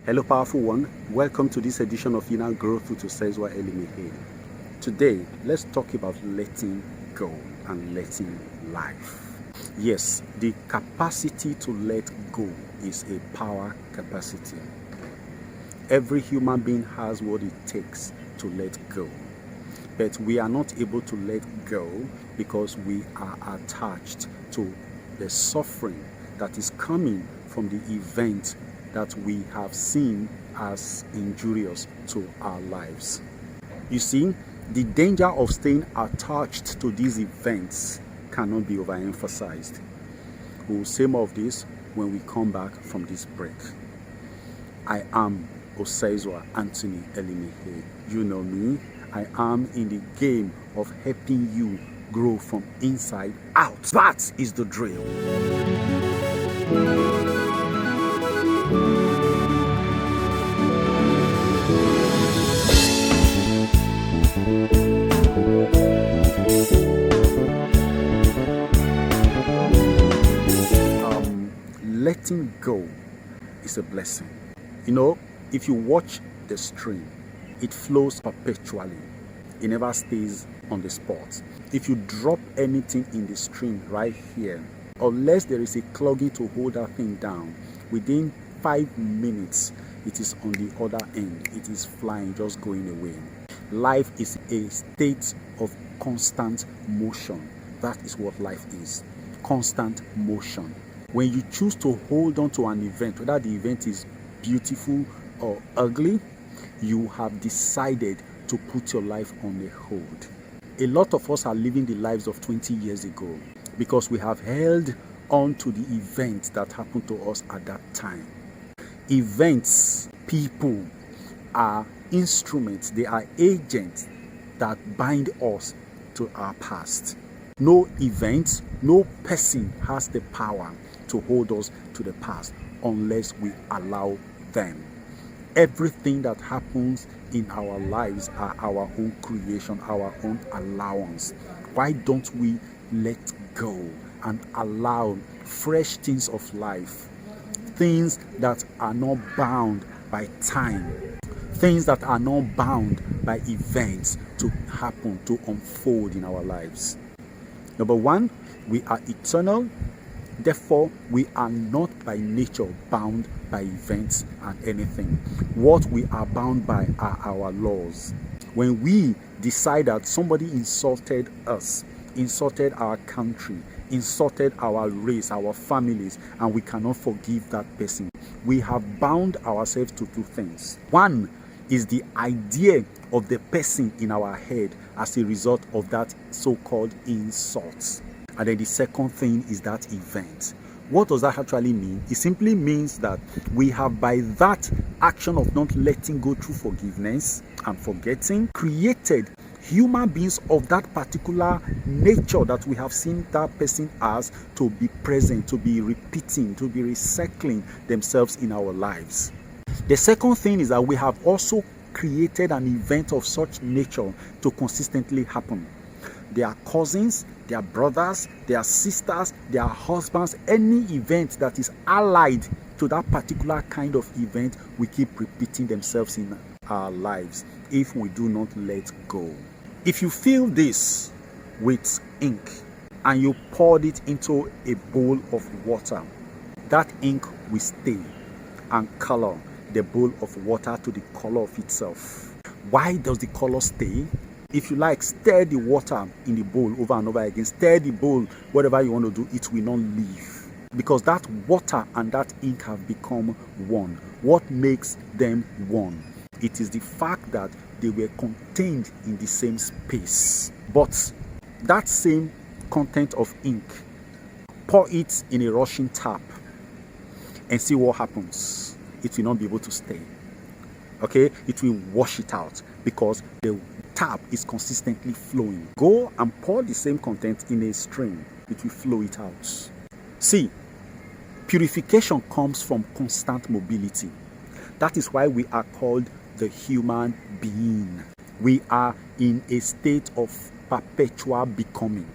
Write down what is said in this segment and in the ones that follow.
Hello, powerful one. Welcome to this edition of Inner Growth with Osezwa Elimihe. Today, let's talk about letting go and letting life. Yes, the capacity to let go is a power capacity. Every human being has what it takes to let go. But we are not able to let go because we are attached to the suffering that is coming from the event that we have seen as injurious to our lives. You see, the danger of staying attached to these events cannot be overemphasized. We will say more of this when we come back from this break. I am Osezwa Anthony Elimihe. You know me. I am in the game of helping you grow from inside out. That is the drill. Letting go is a blessing. You know, if you watch the stream, it flows perpetually. It never stays on the spot. If you drop anything in the stream right here, unless there is a clogging to hold that thing down, within 5 minutes, it is on the other end. It is flying, just going away. Life is a state of constant motion. That is what life is. Constant motion. When you choose to hold on to an event, whether the event is beautiful or ugly, you have decided to put your life on a hold. A lot of us are living the lives of 20 years ago because we have held on to the events that happened to us at that time. Events, people are instruments, they are agents that bind us to our past. No event, no person has the power to hold us to the past unless we allow them. Everything that happens in our lives are our own creation, our own allowance. Why don't we let go and allow fresh things of life, things that are not bound by time, things that are not bound by events to happen, to unfold in our lives? Number one, we are eternal. Therefore, we are not by nature bound by events and anything. What we are bound by are our laws. When we decide that somebody insulted us, insulted our country, insulted our race, our families, and we cannot forgive that person, we have bound ourselves to two things. One is the idea of the person in our head as a result of that so-called insult. And then the second thing is that event. What does that actually mean? It simply means that we have, by that action of not letting go through forgiveness and forgetting, created human beings of that particular nature that we have seen that person as to be present, to be repeating, to be recycling themselves in our lives. The second thing is that we have also created an event of such nature to consistently happen. Their cousins, their brothers, their sisters, their husbands, any event that is allied to that particular kind of event, we keep repeating themselves in our lives if we do not let go. If you fill this with ink and you poured it into a bowl of water, that ink will stay and color the bowl of water to the color of itself. Why does the color stay? If you like, stir the water in the bowl over and over again. Stir the bowl, whatever you want to do, it will not leave. Because that water and that ink have become one. What makes them one? It is the fact that they were contained in the same space. But that same content of ink, pour it in a rushing tap and see what happens. It will not be able to stay. Okay? It will wash it out because the tap is consistently flowing. Go and pour the same content in a stream. It will flow it out. See, purification comes from constant mobility. That is why we are called the human being. We are in a state of perpetual becoming.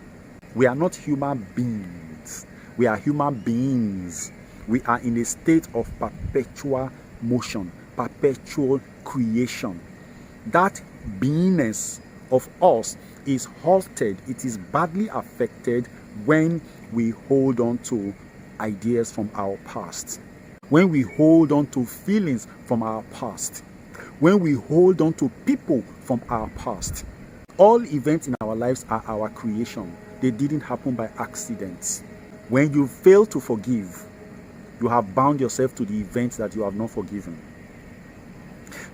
We are not human beings. We are human beings. We are in a state of perpetual motion. perpetual creation. That beenness of us is halted, it is badly affected when we hold on to ideas from our past, when we hold on to feelings from our past, when we hold on to people from our past. All events in our lives are our creation. They didn't happen by accident. When you fail to forgive, you have bound yourself to the events that you have not forgiven.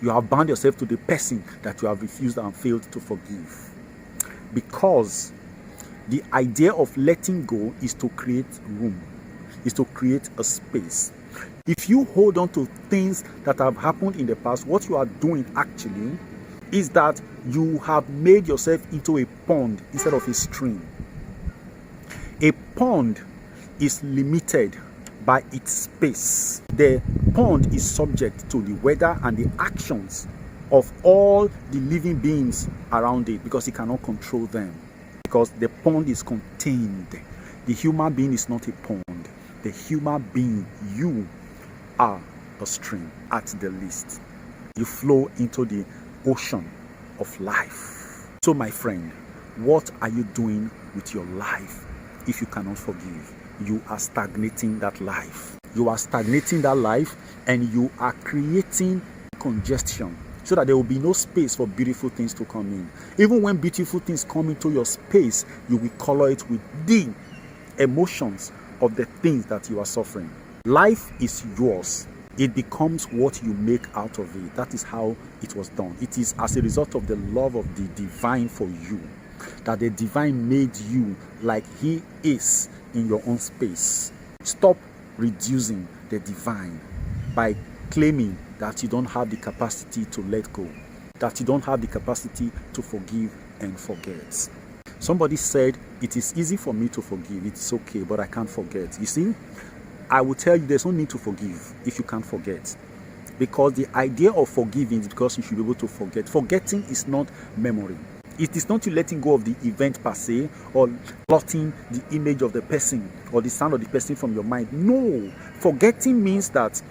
You have bound yourself to the person that you have refused and failed to forgive. Because the idea of letting go is to create room, is to create a space. If you hold on to things that have happened in the past, what you are doing actually is that you have made yourself into a pond instead of a stream. A pond is limited by its space. The pond is subject to the weather and the actions of all the living beings around it because it cannot control them. Because the pond is contained. The human being is not a pond. The human being, you are a stream at the least. You flow into the ocean of life. So my friend, what are you doing with your life if you cannot forgive? You are stagnating that life. You are stagnating that life and you are creating congestion so that there will be no space for beautiful things to come in. Even when beautiful things come into your space, you will color it with the emotions of the things that you are suffering. Life is yours. It becomes what you make out of it. That is how it was done. It is as a result of the love of the divine for you that the divine made you like he is in your own space. Stop reducing the divine by claiming that you don't have the capacity to let go, that you don't have the capacity to forgive and forget. Somebody said, it is easy for me to forgive, it's okay, but I can't forget. You see, I will tell you there's no need to forgive if you can't forget. Because the idea of forgiving is because you should be able to forget. Forgetting is not memory. It is not you letting go of the event per se or blotting the image of the person or the sound of the person from your mind. No. Forgetting means that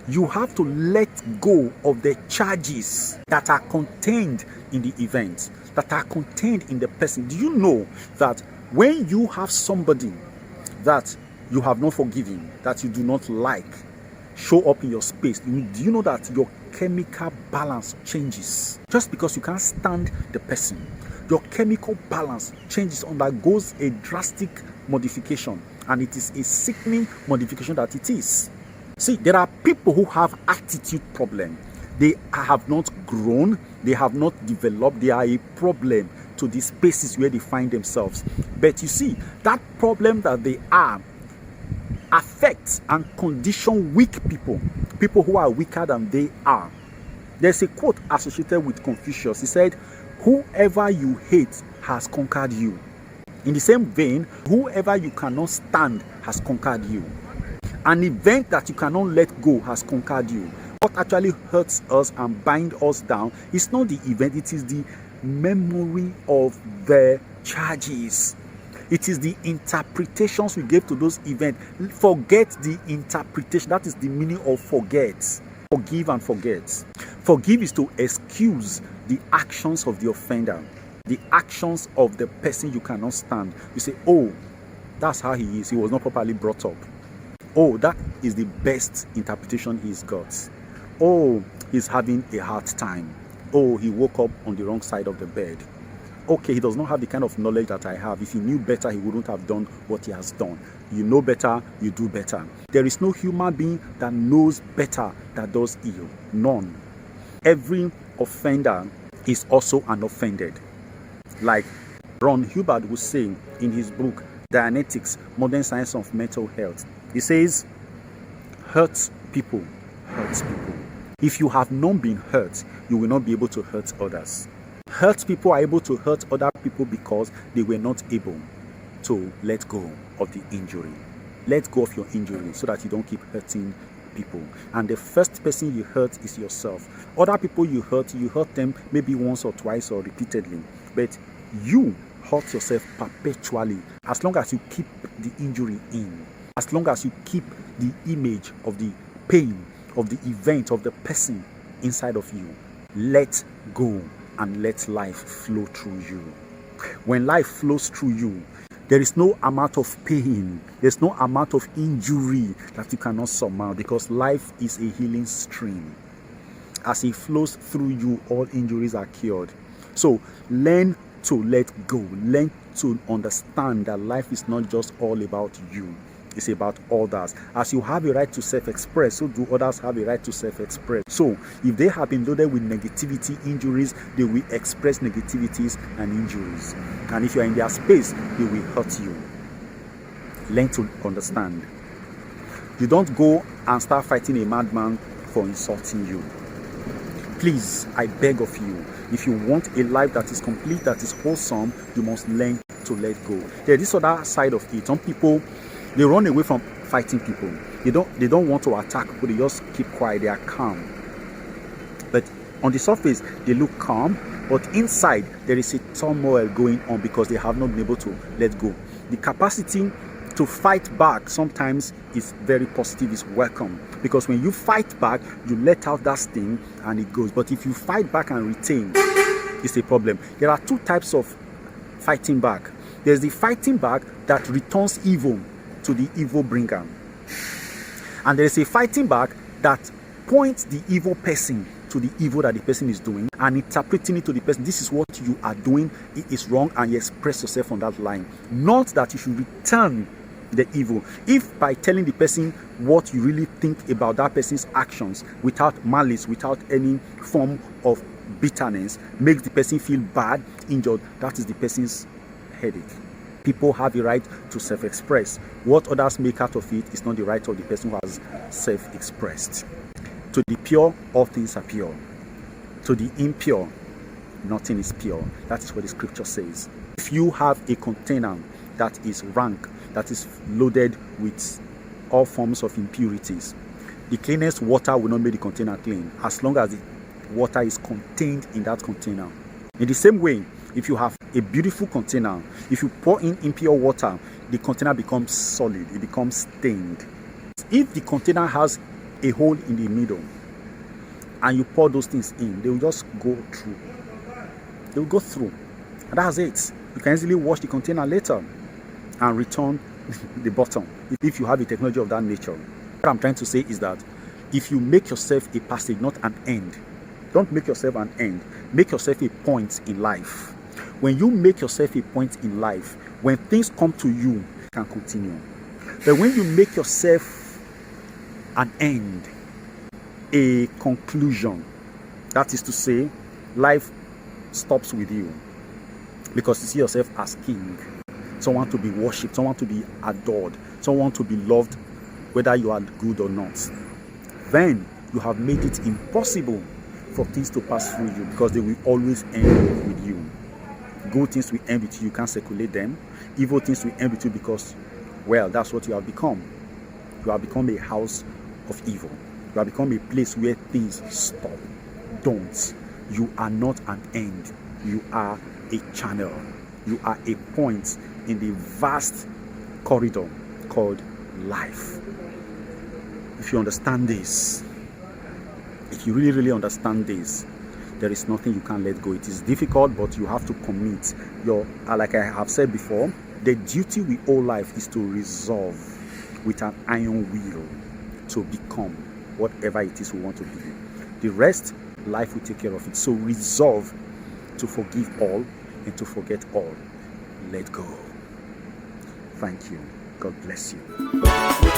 you have to let go of the charges that are contained in the event, that are contained in the person. Do you know that when you have somebody that you have not forgiven, that you do not like, show up in your space, do you know that your chemical balance changes? Just because you can't stand the person, your chemical balance changes, undergoes a drastic modification, and it is a sickening modification that it is. See, there are people who have attitude problem. They have not grown, they have not developed, they are a problem to the spaces where they find themselves. But you see, that problem that they are affects and condition weak people, people who are weaker than they are. There's a quote associated with Confucius. He said, whoever you hate has conquered you. In the same vein, whoever you cannot stand has conquered you. An event that you cannot let go has conquered you. What actually hurts us and binds us down is not the event, it is the memory of the charges. It is the interpretations we gave to those events. Forget the interpretation. That is the meaning of forget. Forgive and forget. Forgive is to excuse the actions of the offender, the actions of the person you cannot stand. You say, oh, that's how he is. He was not properly brought up. Oh, that is the best interpretation he's got. Oh, he's having a hard time. Oh, he woke up on the wrong side of the bed. Okay, he does not have the kind of knowledge that I have. If he knew better, he wouldn't have done what he has done. You know better, you do better. There is no human being that knows better that does ill. None. Every offender is also an offended. Like Ron Hubbard would say in his book, Dianetics, Modern Science of Mental Health. He says, hurts people. If you have not been hurt, you will not be able to hurt others. Hurt people are able to hurt other people because they were not able to let go of the injury. Let go of your injury so that you don't keep hurting people. And the first person you hurt is yourself. Other people you hurt them maybe once or twice or repeatedly. But you hurt yourself perpetually as long as you keep the injury in. As long as you keep the image of the pain of the event, of the person inside of you. Let go and let life flow through you. When life flows through you, there is no amount of pain, there's no amount of injury that you cannot surmount, because life is a healing stream. As it flows through you, all injuries are cured. So learn to let go. Learn to understand that life is not just all about you. It's about others. As you have a right to self-express, so do others have a right to self-express. So if they have been loaded with negativity, injuries, they will express negativities and injuries. And if you are in their space, they will hurt you. Learn to understand. You don't go and start fighting a madman for insulting you. Please, I beg of you, if you want a life that is complete, that is wholesome, you must learn to let go. There's this other side of it. Some people, they run away from fighting people. They don't want to attack people. They just keep quiet. They are calm. But on the surface, they look calm. But inside, there is a turmoil going on because they have not been able to let go. The capacity to fight back sometimes is very positive, is welcome. Because when you fight back, you let out that sting and it goes. But if you fight back and retain, it's a problem. There are two types of fighting back. There's the fighting back that returns evil to the evil bringer. And there's a fighting back that points the evil person to the evil that the person is doing and interpreting it to the person. This is what you are doing, it is wrong, and you express yourself on that line. Not that you should return the evil. If by telling the person what you really think about that person's actions without malice, without any form of bitterness, makes the person feel bad, injured, that is the person's headache. People have a right to self-express. What others make out of it is not the right of the person who has self-expressed. To the pure, all things are pure. To the impure, nothing is pure. That is what the scripture says. If you have a container that is rank, that is loaded with all forms of impurities, the cleanest water will not make the container clean as long as the water is contained in that container. In the same way, if you have a beautiful container, if you pour in impure water, the container becomes solid, it becomes stained. If the container has a hole in the middle and you pour those things in, they will just go through. They will go through. And that's it. You can easily wash the container later and return the bottom if you have a technology of that nature. What I'm trying to say is that if you make yourself a passage, not an end, don't make yourself an end, make yourself a point in life. When you make yourself a point in life, when things come to you, you can continue. But when you make yourself an end, a conclusion, that is to say, life stops with you because you see yourself as king, someone to be worshipped, someone to be adored, someone to be loved, whether you are good or not. Then you have made it impossible for things to pass through you because they will always end with you. Good things will end with you, you can't circulate them. Evil things will end with you because, well, that's what you have become. You have become a house of evil. You have become a place where things stop. Don't. You are not an end. You are a channel. You are a point in the vast corridor called life. If you understand this, if you really understand this, there is nothing you can let go. It is difficult, but you have to commit. Like I have said before, the duty we owe life is to resolve with an iron will to become whatever it is we want to be. The rest, life will take care of it. So resolve to forgive all and to forget all. Let go. Thank you. God bless you.